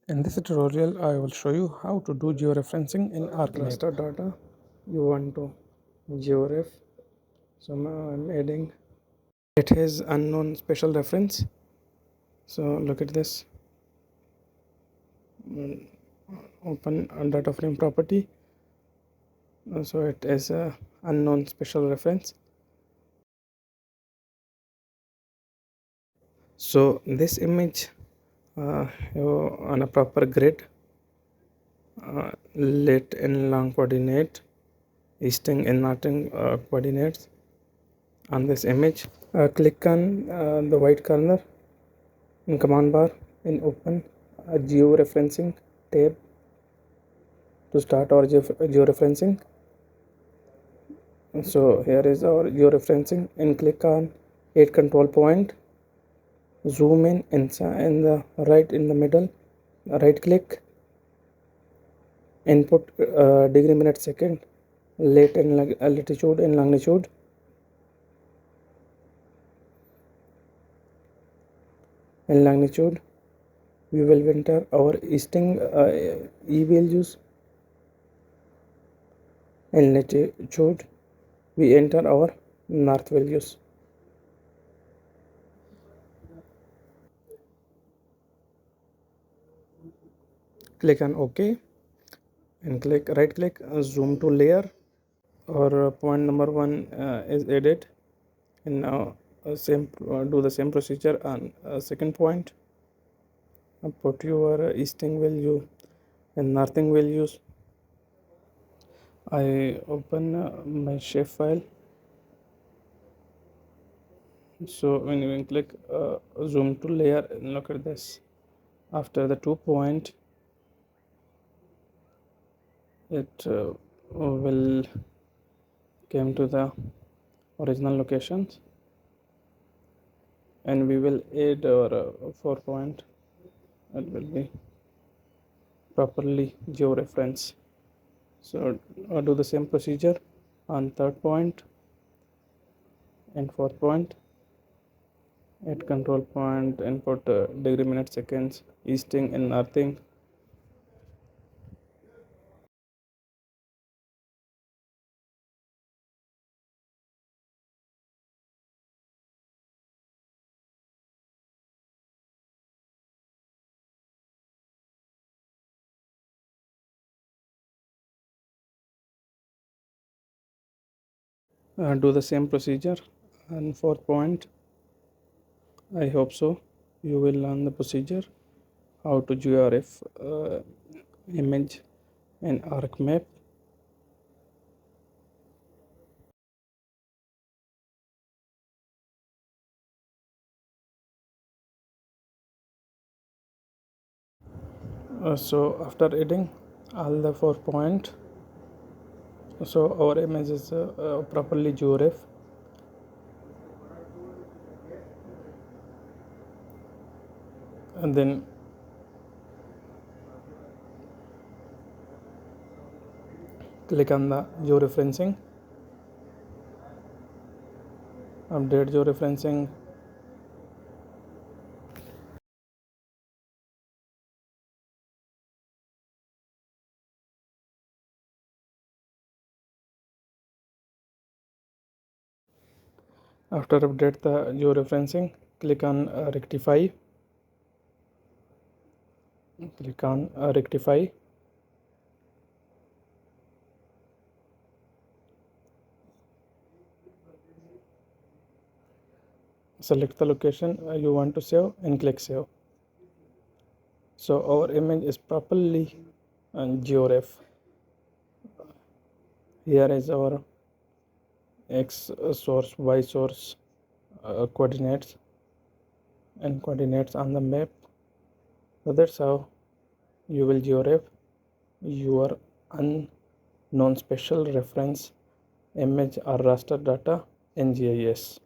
In this tutorial, I will show you how to do georeferencing in ArcMap. Raster data you want to georef. So now I'm adding. It has unknown special reference. So look at this. Open a data frame property. So it is a unknown special reference. So this image on a proper grid, lit and long coordinate, easting and northing coordinates on this image. Click on the white corner in command bar and open a georeferencing tab to start our georeferencing. So here is our georeferencing, and click on add control point, zoom in inside in the right in the middle, right click, input degree minute second, latitude and longitude. In longitude we will enter our easting e values, and latitude we enter our north values. Click on OK and right click, zoom to layer. Or point number 1 is added, and now do the same procedure on second point. Put your easting value and northing values. I open my shape file. So when you click zoom to layer, and look at this. After the 2 point, it will came to the original locations, and we will add our 4 point. It will be properly georeference. So do the same procedure on third point and fourth point. At control point, input degree minute seconds, easting and northing. Do the same procedure on fourth point. I hope so. You will learn the procedure how to georef image in ArcMap. So after adding all the 4 point, so our image is properly georef. And then click on the georeferencing, update georeferencing. After update the georeferencing, click on rectify. Click on rectify. Select the location you want to save and click save. So our image is properly georef. Here is our x source, y source coordinates and coordinates on the map. So that's how you will georef your unknown special reference image or raster data in GIS.